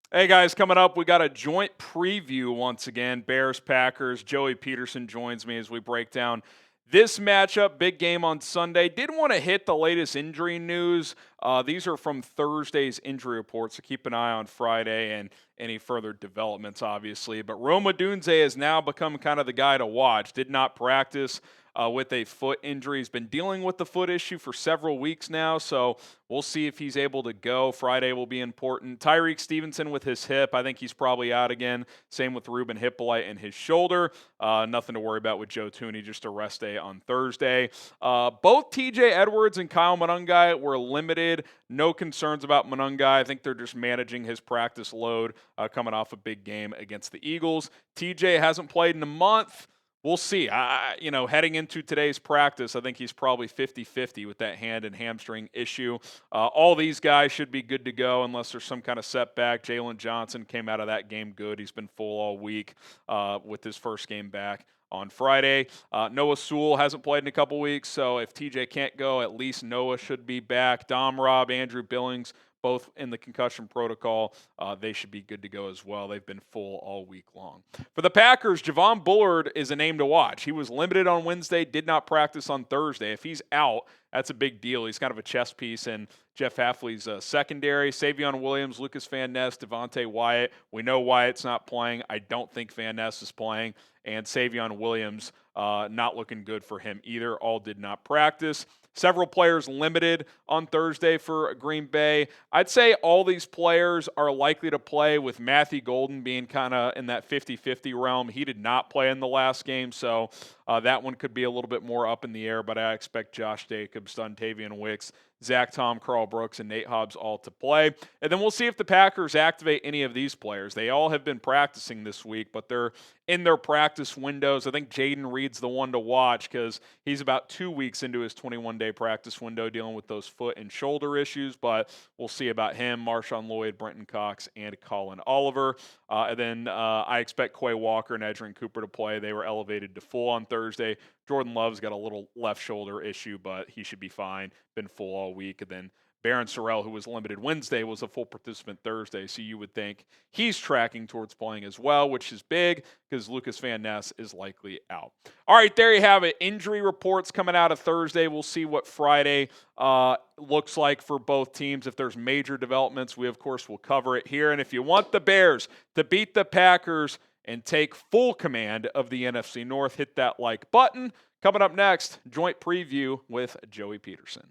Hey guys, coming up, we got a joint preview once again. Bears, Packers. Joey Peterson joins me as we break down this matchup. Big game on Sunday. Didn't want to hit the latest injury news. These are from Thursday's injury reports, so keep an eye on Friday and any further developments, obviously. But Odunze has now become kind of the guy to watch. Did not practice with a foot injury. He's been dealing with the foot issue for several weeks now, so we'll see if he's able to go. Friday will be important. Tyreek Stevenson with his hip, I think he's probably out again. Same with Ruben Hippolyte and his shoulder. Nothing to worry about with Joe Thuney, just a rest day on Thursday. Both TJ Edwards and Kyle Monangai were limited. No concerns about Monangai. I think they're just managing his practice load coming off a big game against the Eagles. TJ hasn't played in a month. We'll see. Heading into today's practice, I think he's probably 50-50 with that hand and hamstring issue. All these guys should be good to go unless there's some kind of setback. Jalen Johnson came out of that game good. He's been full all week with his first game back on Friday. Noah Sewell hasn't played in a couple weeks, so if TJ can't go, at least Noah should be back. Dom Robb, Andrew Billings, both in the concussion protocol. They should be good to go as well. They've been full all week long. For the Packers, Javon Bullard is a name to watch. He was limited on Wednesday, did not practice on Thursday. If he's out, that's a big deal. He's kind of a chess piece in Jeff Hafley's secondary. Savion Williams, Lucas Van Ness, Devontae Wyatt. We know Wyatt's not playing. I don't think Van Ness is playing. And Savion Williams, not looking good for him either. All did not practice. Several players limited on Thursday for Green Bay. I'd say all these players are likely to play, with Matthew Golden being kind of in that 50-50 realm. He did not play in the last game, so that one could be a little bit more up in the air, but I expect Josh Jacobs, Duntavian Wicks, Zach Tom, Carl Brooks, and Nate Hobbs all to play. And then we'll see if the Packers activate any of these players. They all have been practicing this week, but they're in their practice windows. I think Jaden Reed's the one to watch because he's about 2 weeks into his 21-day practice window dealing with those foot and shoulder issues, but we'll see about him. Marshawn Lloyd, Brenton Cox, and Colin Oliver. And then I expect Quay Walker and Edgerrin Cooper to play. They were elevated to full on Thursday. Jordan Love's got a little left shoulder issue, but he should be fine. Been full all week. And then Barron Sorrell, who was limited Wednesday, was a full participant Thursday. So you would think he's tracking towards playing as well, which is big because Lucas Van Ness is likely out. All right, there you have it. Injury reports coming out of Thursday. We'll see what Friday looks like for both teams. If there's major developments, we, of course, will cover it here. And if you want the Bears to beat the Packers and take full command of the NFC North, hit that like button. Coming up next, joint preview with Joey Peterson.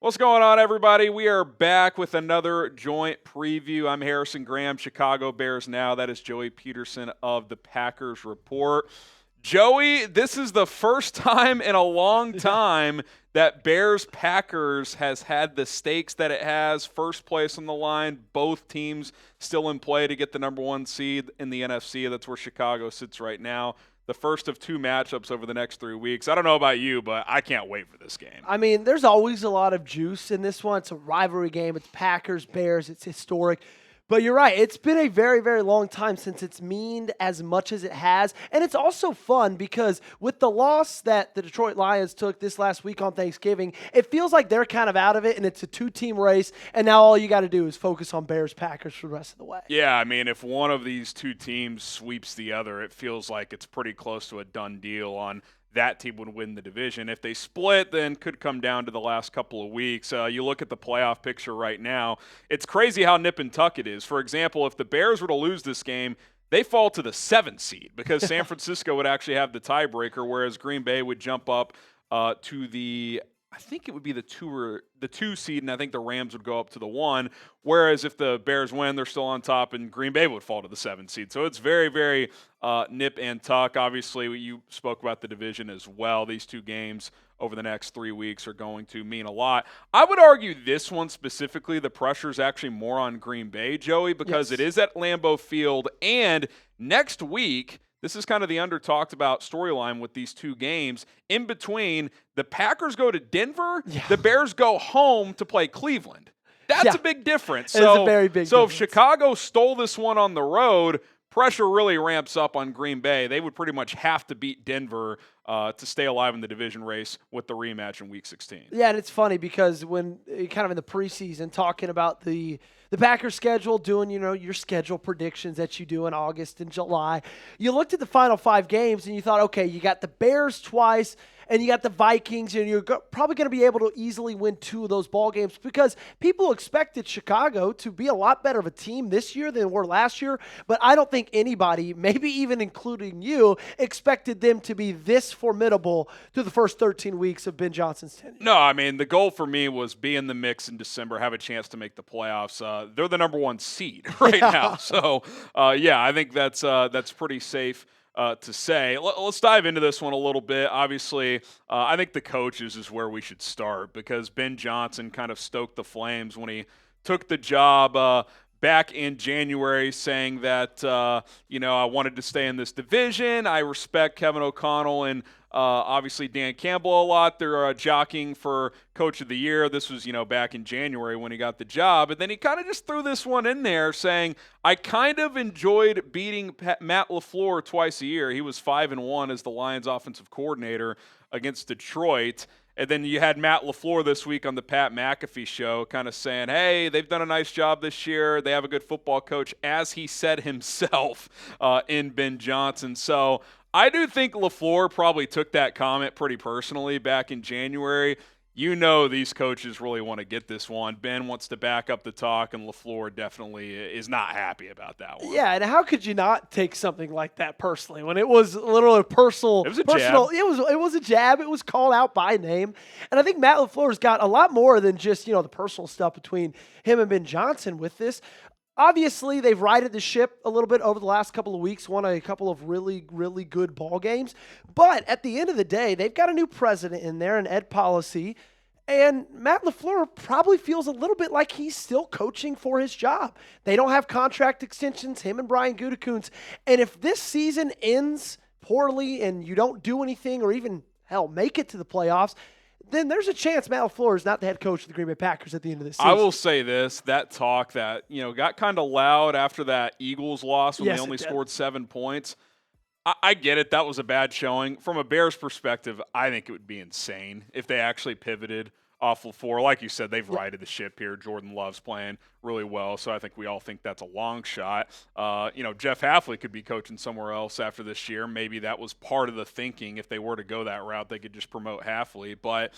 What's going on, everybody? We are back with another joint preview. I'm Harrison Graham, Chicago Bears Now. That is Joey Peterson of the Packers Report. Joey, this is the first time in a long time that Bears-Packers has had the stakes that it has. First place on the line, both teams still in play to get the number one seed in the NFC. That's where Chicago sits right now. The first of two matchups over the next 3 weeks. I don't know about you, but I can't wait for this game. I mean, there's always a lot of juice in this one. It's a rivalry game. It's Packers, Bears. It's historic. But you're right. It's been a very, very long time since it's meaned as much as it has. And it's also fun because with the loss that the Detroit Lions took this last week on Thanksgiving, it feels like they're kind of out of it, and it's a two-team race. And now all you got to do is focus on Bears-Packers for the rest of the way. Yeah, I mean, if one of these two teams sweeps the other, it feels like it's pretty close to a done deal on that team would win the division. If they split, then could come down to the last couple of weeks. You look at the playoff picture right now, it's crazy how nip and tuck it is. For example, if the Bears were to lose this game, they fall to the 7th seed because San Francisco would actually have the tiebreaker, whereas Green Bay would jump up to the, I think it would be the 2 seed, and I think the Rams would go up to the 1. Whereas if the Bears win, they're still on top, and Green Bay would fall to the 7th seed. So it's very, very nip and tuck. Obviously, you spoke about the division as well. These two games over the next 3 weeks are going to mean a lot. I would argue this one specifically, the pressure is actually more on Green Bay, Joey, because It is at Lambeau Field, and next week, this is kind of the under-talked about storyline with these two games. In between, the Packers go to Denver, the Bears go home to play Cleveland. That's a big difference. It's a very big difference. If Chicago stole this one on the road, pressure really ramps up on Green Bay. They would pretty much have to beat Denver to stay alive in the division race with the rematch in Week 16. Yeah, and it's funny because when kind of in the preseason talking about the Packers schedule, doing, your schedule predictions that you do in August and July, you looked at the final 5 games and you thought, okay, you got the Bears twice and you got the Vikings, and you're probably going to be able to easily win 2 of those ball games because people expected Chicago to be a lot better of a team this year than they were last year, but I don't think anybody, maybe even including you, expected them to be this formidable through the first 13 weeks of Ben Johnson's tenure. No, I mean, the goal for me was be in the mix in December, have a chance to make the playoffs. They're the number 1 seed right now. So, I think that's pretty safe to say. Let's dive into this one a little bit. Obviously, I think the coaches is where we should start because Ben Johnson kind of stoked the flames when he took the job back in January, saying that, I wanted to stay in this division. I respect Kevin O'Connell and obviously Dan Campbell a lot. They're jockeying for Coach of the Year. This was, back in January when he got the job. And then he kind of just threw this one in there saying, I kind of enjoyed beating Matt LaFleur twice a year. He was 5-1 as the Lions offensive coordinator against Detroit. And then you had Matt LaFleur this week on the Pat McAfee show kind of saying, hey, they've done a nice job this year. They have a good football coach, as he said himself in Ben Johnson. So I do think LaFleur probably took that comment pretty personally back in January. These coaches really want to get this one. Ben wants to back up the talk, and LaFleur definitely is not happy about that one. Yeah, and how could you not take something like that personally when it was literally personal? It was a personal, jab. It was a jab. It was called out by name. And I think Matt LaFleur's got a lot more than just, the personal stuff between him and Ben Johnson with this. Obviously, they've righted the ship a little bit over the last couple of weeks, won a couple of really, really good ball games. But at the end of the day, they've got a new president in there, an Ed Policy, and Matt LaFleur probably feels a little bit like he's still coaching for his job. They don't have contract extensions, him and Brian Gutekunst. And if this season ends poorly and you don't do anything or even, make it to the playoffs, then there's a chance Matt LaFleur is not the head coach of the Green Bay Packers at the end of this season. I will say this, that talk that, got kind of loud after that Eagles loss when they only scored 7 points. I get it. That was a bad showing. From a Bears perspective, I think it would be insane if they actually pivoted off LaFleur. Like you said, they've righted the ship here. Jordan Love's playing really well, so I think we all think that's a long shot. Jeff Hafley could be coaching somewhere else after this year. Maybe that was part of the thinking. If they were to go that route, they could just promote Hafley. But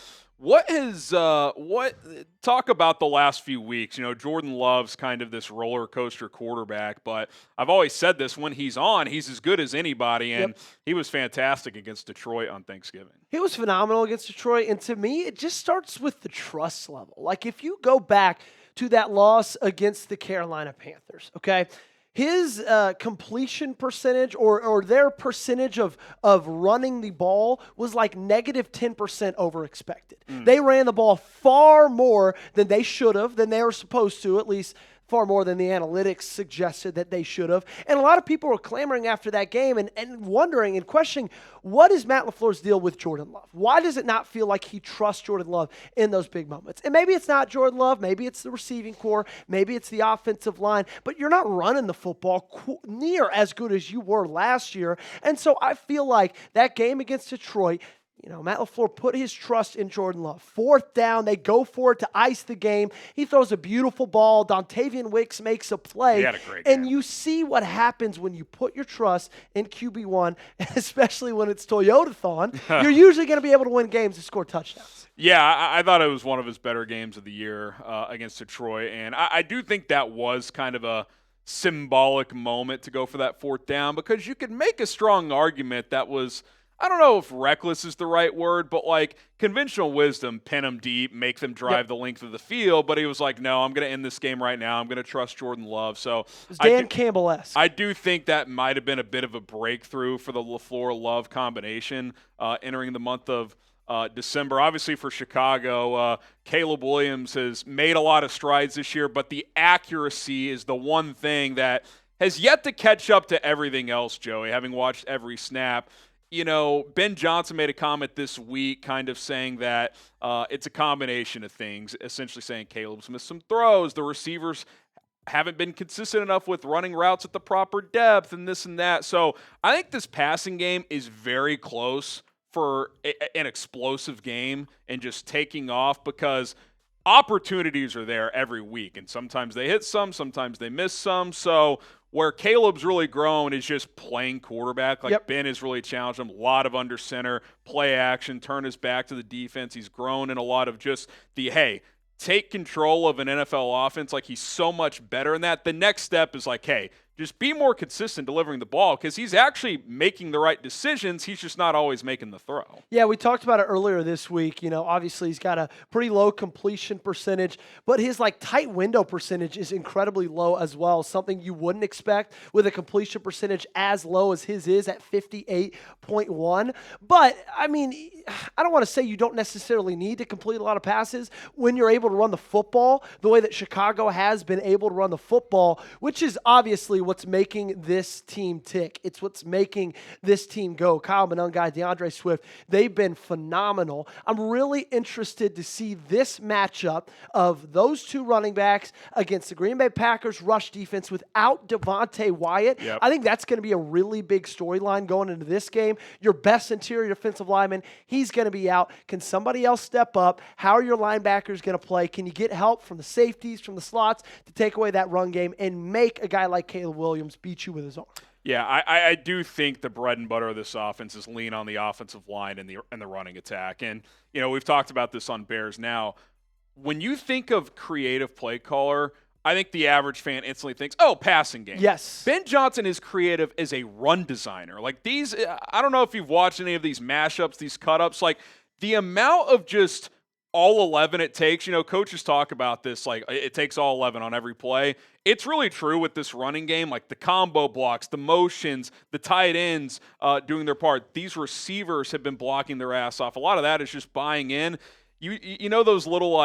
talk about the last few weeks. Jordan Love's kind of this roller coaster quarterback, but I've always said this, when he's on, he's as good as anybody, and he was fantastic against Detroit on Thanksgiving. He was phenomenal against Detroit, and to me, it just starts with the trust level. Like, if you go back to that loss against the Carolina Panthers, okay, his completion percentage or their percentage of running the ball was like negative 10% over expected. They ran the ball far more than they should have, than they were supposed to, at least far more than the analytics suggested that they should have. And a lot of people were clamoring after that game and wondering and questioning, what is Matt LaFleur's deal with Jordan Love? Why does it not feel like he trusts Jordan Love in those big moments? And maybe it's not Jordan Love. Maybe it's the receiving core. Maybe it's the offensive line. But you're not running the football near as good as you were last year. And so I feel like that game against Detroit, Matt LaFleur put his trust in Jordan Love. 4th down, they go for it to ice the game. He throws a beautiful ball. Dontavian Wicks makes a play. He had a great game. And you see what happens when you put your trust in QB1, especially when it's Toyotathon. You're usually going to be able to win games and score touchdowns. Yeah, I thought it was one of his better games of the year against Detroit. And I do think that was kind of a symbolic moment to go for that 4th down, because you could make a strong argument that was, I don't know if reckless is the right word, but like conventional wisdom, pin them deep, make them drive the length of the field. But he was like, no, I'm going to end this game right now. I'm going to trust Jordan Love. So it's Dan Campbell-esque. I do think that might have been a bit of a breakthrough for the LaFleur-Love combination entering the month of December. Obviously for Chicago, Caleb Williams has made a lot of strides this year, but the accuracy is the one thing that has yet to catch up to everything else, Joey, having watched every snap. Ben Johnson made a comment this week kind of saying that it's a combination of things, essentially saying Caleb's missed some throws, the receivers haven't been consistent enough with running routes at the proper depth and this and that. So I think this passing game is very close for an explosive game and just taking off, because opportunities are there every week, and sometimes they hit some, sometimes they miss some. So where Caleb's really grown is just playing quarterback. Like, Ben has really challenged him. A lot of under center, play action, turn his back to the defense. He's grown in a lot of just the, hey, take control of an NFL offense. Like, he's so much better in that. The next step is like, hey, just be more consistent delivering the ball, because he's actually making the right decisions. He's just not always making the throw. Yeah, we talked about it earlier this week. Obviously he's got a pretty low completion percentage, but his tight window percentage is incredibly low as well. Something you wouldn't expect with a completion percentage as low as his is at 58.1. But I mean, I don't want to say you don't necessarily need to complete a lot of passes when you're able to run the football the way that Chicago has been able to run the football, which is obviously what's making this team tick. It's what's making this team go. Kyle Monangai, DeAndre Swift, they've been phenomenal. I'm really interested to see this matchup of those two running backs against the Green Bay Packers rush defense without Devontae Wyatt. Yep. I think that's going to be a really big storyline going into this game. Your best interior defensive lineman, he's going to be out. Can somebody else step up? How are your linebackers going to play? Can you get help from the safeties, from the slots to take away that run game and make a guy like Caleb Williams beat you with his arm? Yeah, I do think the bread and butter of this offense is lean on the offensive line and the running attack. And, we've talked about this on Bears Now. When you think of creative play caller, I think the average fan instantly thinks, oh, passing game. Yes. Ben Johnson is creative as a run designer. Like, these, I don't know if you've watched any of these mashups, these cut-ups, like the amount of just all 11 it takes. Coaches talk about this, like it takes all 11 on every play. It's really true with this running game, like the combo blocks, the motions, the tight ends doing their part. These receivers have been blocking their ass off. A lot of that is just buying in. You know those little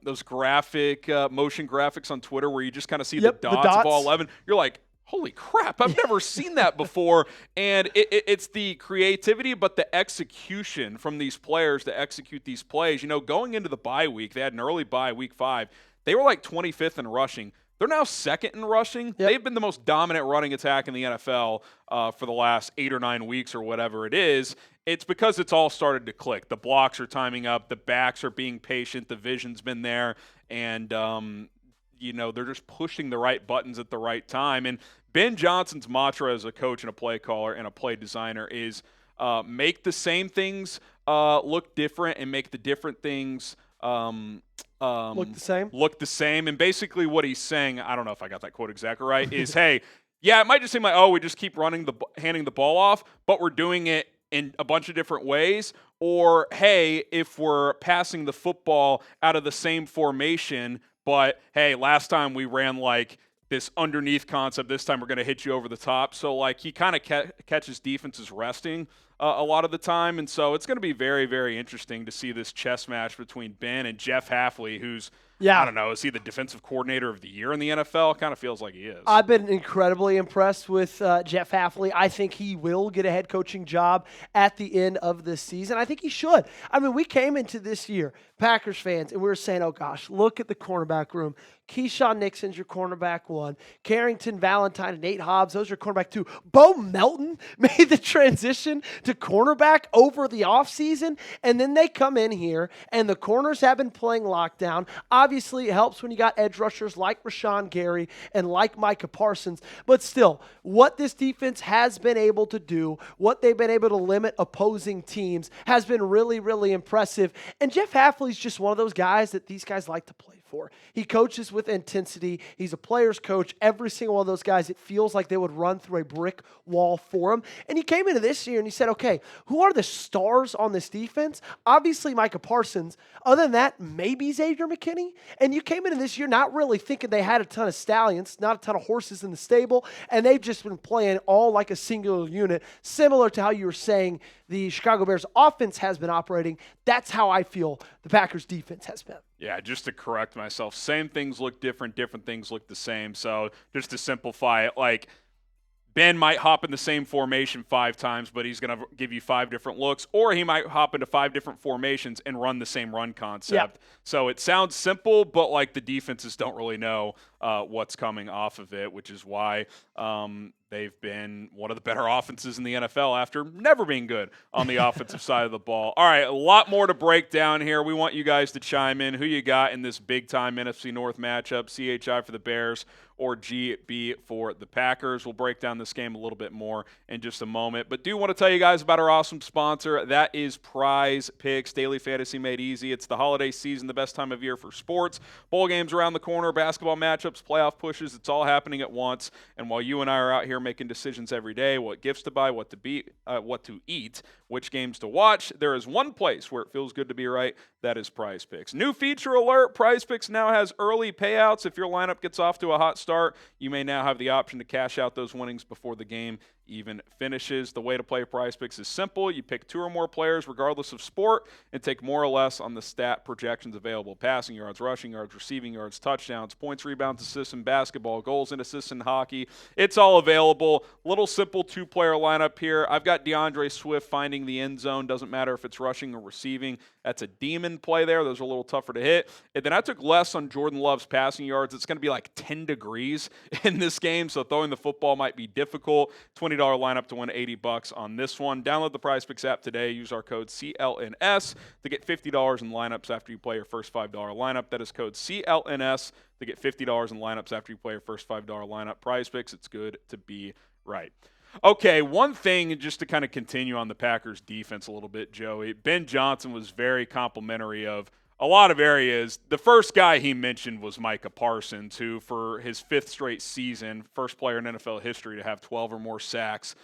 those graphic motion graphics on Twitter where you just kind of see the dots of all 11. You're like, holy crap, I've never seen that before. And it's the creativity, but the execution from these players to execute these plays. Going into the bye week, they had an early bye, week 5. They were like 25th in rushing. They're now second in rushing. Yep. They've been the most dominant running attack in the NFL for the last 8 or 9 weeks or whatever it is. It's because it's all started to click. The blocks are timing up. The backs are being patient. The vision's been there. And, they're just pushing the right buttons at the right time. And Ben Johnson's mantra as a coach and a play caller and a play designer is make the same things look different and make the different things look the same. And basically what he's saying, I don't know if I got that quote exactly right, is, hey, yeah, it might just seem like, oh, we just keep handing the ball off, but we're doing it in a bunch of different ways. Or, hey, if we're passing the football out of the same formation, but, hey, last time we ran like this underneath concept, this time we're going to hit you over the top. So, he kind of catches defenses resting a lot of the time. And so it's going to be very, very interesting to see this chess match between Ben and Jeff Hafley, who's, I don't know, is he the defensive coordinator of the year in the NFL? Kind of feels like he is. I've been incredibly impressed with Jeff Hafley. I think he will get a head coaching job at the end of this season. I think he should. I mean, we came into this year, Packers fans, and we were saying, oh, gosh, look at the cornerback room. Keyshawn Nixon's your cornerback 1. Carrington Valentine and Nate Hobbs, those are cornerback 2. Bo Melton made the transition to cornerback over the offseason, and then they come in here, and the corners have been playing lockdown. Obviously, it helps when you got edge rushers like Rashawn Gary and like Micah Parsons, but still, what this defense has been able to do, what they've been able to limit opposing teams, has been really, really impressive. And Jeff Hafley's just one of those guys that these guys like to play for. He coaches with intensity. He's a player's coach. Every single one of those guys, it feels like they would run through a brick wall for him. And he came into this year and he said, okay, who are the stars on this defense? Obviously, Micah Parsons. Other than that, maybe Xavier McKinney. And you came into this year not really thinking they had a ton of stallions, not a ton of horses in the stable, and they've just been playing all like a singular unit, similar to how you were saying the Chicago Bears offense has been operating. That's how I feel the Packers defense has been. Yeah, just to correct myself, same things look different, different things look the same. So just to simplify it, Ben might hop in the same formation 5 times, but he's going to give you 5 different looks, or he might hop into 5 different formations and run the same run concept. Yeah. So it sounds simple, but the defenses don't really know what's coming off of it, which is why they've been one of the better offenses in the NFL after never being good on the offensive side of the ball. All right, a lot more to break down here. We want you guys to chime in. Who you got in this big-time NFC North matchup, CHI for the Bears or GB for the Packers? We'll break down this game a little bit more in just a moment. But do want to tell you guys about our awesome sponsor. That is PrizePicks, daily fantasy made easy. It's the holiday season, the best time of year for sports. Bowl games around the corner, basketball matchups, playoff pushes. It's all happening at once. And while you and I are out here making decisions every day, what gifts to buy, what to eat, which games to watch, there is one place where it feels good to be right. That is PrizePicks. New feature alert, PrizePicks now has early payouts. If your lineup gets off to a hot start, you may now have the option to cash out those winnings before the game even finishes. The way to play PrizePicks is simple. You pick 2 or more players regardless of sport and take more or less on the stat projections available. Passing yards, rushing yards, receiving yards, touchdowns, points, rebounds, assists in basketball, goals and assists in hockey. It's all available. Little simple 2-player lineup here. I've got DeAndre Swift finding the end zone. Doesn't matter if it's rushing or receiving. That's a demon play there. Those are a little tougher to hit. And then I took less on Jordan Love's passing yards. It's going to be like 10 degrees in this game, so throwing the football might be difficult. $20 lineup to win $80 on this one. Download the PrizePicks app today. Use our code CLNS to get $50 in lineups after you play your first $5 lineup. That is code CLNS to get $50 in lineups after you play your first $5 lineup. PrizePicks, it's good to be right. Okay, one thing just to kind of continue on the Packers defense a little bit, Joey. Ben Johnson was very complimentary of a lot of areas. The first guy he mentioned was Micah Parsons, who for his 5th straight season, first player in NFL history to have 12 or more sacks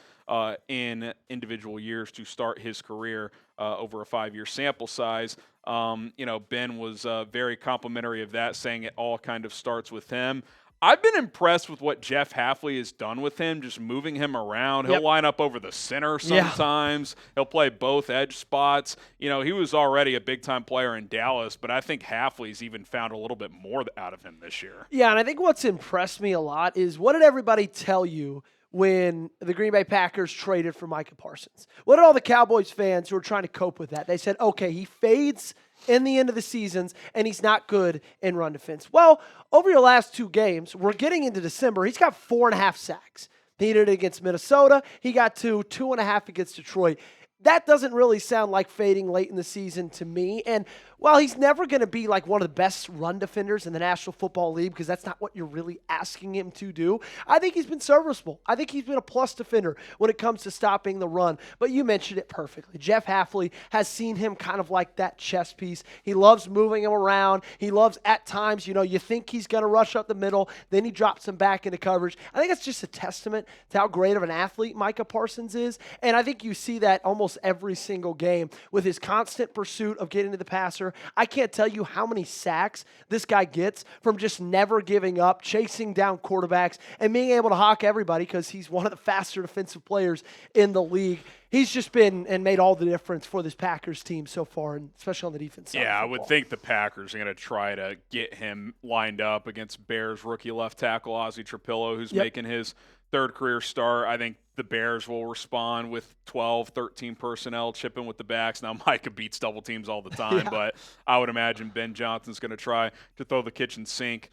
in individual years to start his career over a 5-year sample size. Ben was very complimentary of that, saying it all kind of starts with him. I've been impressed with what Jeff Hafley has done with him, just moving him around. He'll line up over the center sometimes. He'll play both edge spots. He was already a big-time player in Dallas, but I think Hafley's even found a little bit more out of him this year. Yeah, and I think what's impressed me a lot is, what did everybody tell you when the Green Bay Packers traded for Micah Parsons? What did all the Cowboys fans who were trying to cope with that? They said, okay, he fades in the end of the seasons, and he's not good in run defense. Well, over your last 2 games, we're getting into December, he's got 4.5 sacks. He did it against Minnesota. He got 2.5 against Detroit. That doesn't really sound like fading late in the season to me. And while he's never going to be like one of the best run defenders in the National Football League, because that's not what you're really asking him to do, I think he's been serviceable. I think he's been a plus defender when it comes to stopping the run. But you mentioned it perfectly. Jeff Hafley has seen him kind of like that chess piece. He loves moving him around. He loves at times, you think he's going to rush up the middle, then he drops him back into coverage. I think it's just a testament to how great of an athlete Micah Parsons is. And I think you see that almost every single game with his constant pursuit of getting to the passer. I can't tell you how many sacks this guy gets from just never giving up, chasing down quarterbacks, and being able to hawk everybody because he's one of the faster defensive players in the league. He's just been and made all the difference for this Packers team so far, and especially on the defense side. Yeah, I would think the Packers are going to try to get him lined up against Bears rookie left tackle Ozzie Trapillo, who's making his 3rd career start. I think the Bears will respond with 12, 13 personnel, chipping with the backs. Now, Micah beats double teams all the time, but I would imagine Ben Johnson's going to try to throw the kitchen sink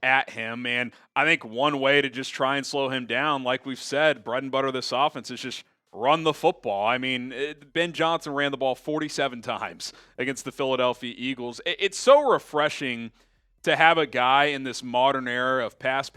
at him. And I think one way to just try and slow him down, like we've said, bread and butter of this offense is just run the football. I mean, Ben Johnson ran the ball 47 times against the Philadelphia Eagles. It's so refreshing to have a guy in this modern era of pass.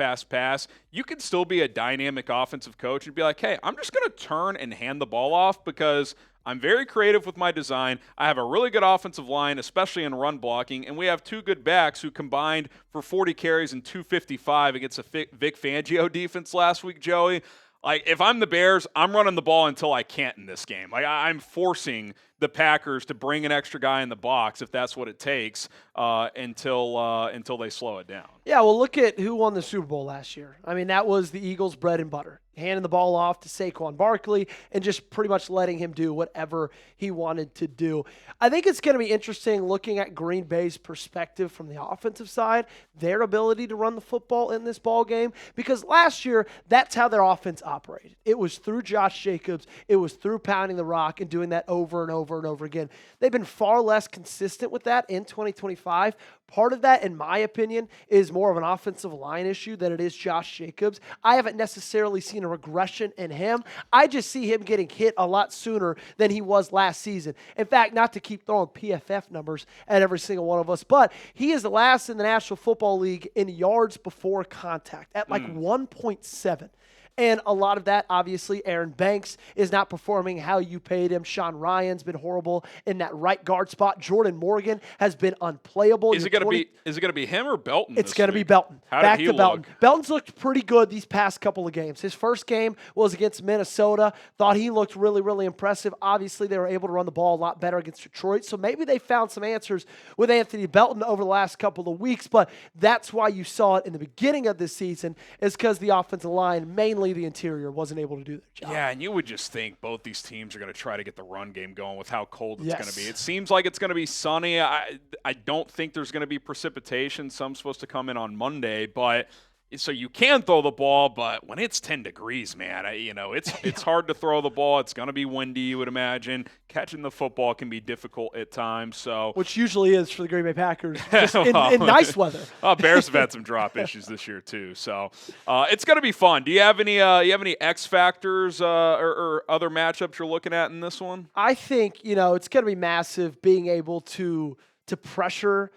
You can still be a dynamic offensive coach and be like, hey, I'm just going to turn and hand the ball off because I'm very creative with my design. I have a really good offensive line, especially in run blocking, and we have 2 good backs who combined for 40 carries and 255 against a Vic Fangio defense last week, Joey. Like, if I'm the Bears, I'm running the ball until I can't in this game. Like, I'm forcing the Packers to bring an extra guy in the box if that's what it takes until they slow it down. Yeah, well, look at who won the Super Bowl last year. I mean, that was the Eagles' bread and butter. Handing the ball off to Saquon Barkley and just pretty much letting him do whatever he wanted to do. I think it's going to be interesting looking at Green Bay's perspective from the offensive side, their ability to run the football in this ball game, because last year, that's how their offense operated. It was through Josh Jacobs. It was through pounding the rock and doing that over and over over and over again. They've been far less consistent with that in 2025. Part of that, in my opinion, is more of an offensive line issue than it is Josh Jacobs. I haven't necessarily seen a regression in him. I just see him getting hit a lot sooner than he was last season. In fact, not to keep throwing PFF numbers at every single one of us, but he is the last in the National Football League in yards before contact at like 1.7. And a lot of that, obviously, Aaron Banks is not performing how you paid him. Sean Ryan's been horrible in that right guard spot. Jordan Morgan has been unplayable. Is it going to be him or Belton? It's going to be Belton. How did he Belton. look? Belton's looked pretty good these past couple of games. His first game was against Minnesota. Thought he looked really, really impressive. Obviously, they were able to run the ball a lot better against Detroit. So maybe they found some answers with Anthony Belton over the last couple of weeks. But that's why you saw it in the beginning of this season, is because the offensive line, mainly the interior, wasn't able to do their job. Yeah, and you would just think both these teams are going to try to get the run game going with how cold it's going to be. It seems like it's going to be sunny. I don't think there's going to be precipitation. Some's supposed to come in on Monday, but so you can throw the ball, but when it's 10 degrees, man, it's hard to throw the ball. It's going to be windy, you would imagine. Catching the football can be difficult at times. So, which usually is for the Green Bay Packers, just in nice weather. Bears have had some drop issues this year too, so it's going to be fun. Do you have any X factors or other matchups you're looking at in this one? I think it's going to be massive being able to pressure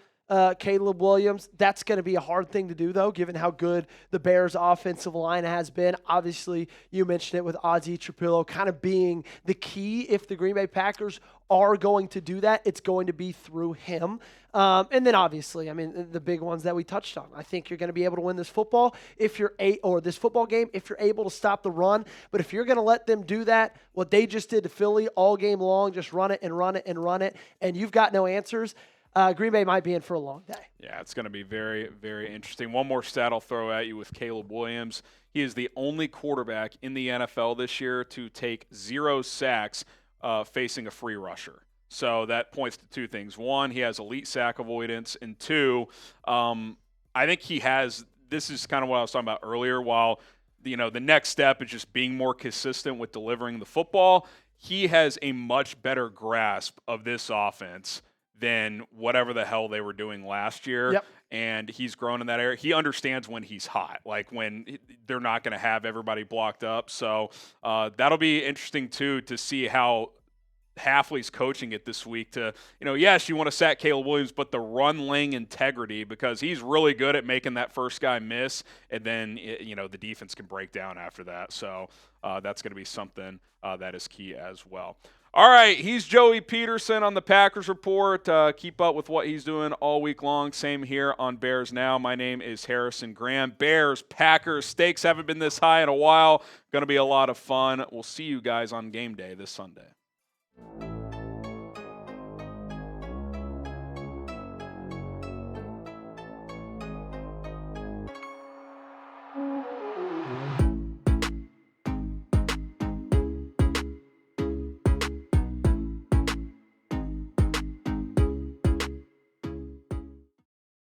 Caleb Williams. That's going to be a hard thing to do, though, given how good the Bears' offensive line has been. Obviously, you mentioned it with Ozzie Trapillo kind of being the key. If the Green Bay Packers are going to do that, it's going to be through him. And then, obviously, the big ones that we touched on. I think you're going to be able to win this football this football game if you're able to stop the run. But if you're going to let them do that, what they just did to Philly all game long, just run it and run it and run it, and you've got no answers, Green Bay might be in for a long day. Yeah, it's going to be very, very interesting. One more stat I'll throw at you with Caleb Williams. He is the only quarterback in the NFL this year to take 0 sacks facing a free rusher. So that points to two things. One, he has elite sack avoidance. And two, I think he has – this is kind of what I was talking about earlier. While, the next step is just being more consistent with delivering the football, he has a much better grasp of this offense than whatever the hell they were doing last year. Yep. And he's grown in that area. He understands when he's hot, like when they're not going to have everybody blocked up. So that'll be interesting, too, to see how Hafley's coaching it this week to, yes, you want to sack Caleb Williams, but the run-laying integrity, because he's really good at making that first guy miss, and then, the defense can break down after that. So that's going to be something that is key as well. All right, he's Joey Peterson on the Packers Report. Keep up with what he's doing all week long. Same here on Bears Now. My name is Harrison Graham. Bears, Packers, stakes haven't been this high in a while. Going to be a lot of fun. We'll see you guys on game day this Sunday.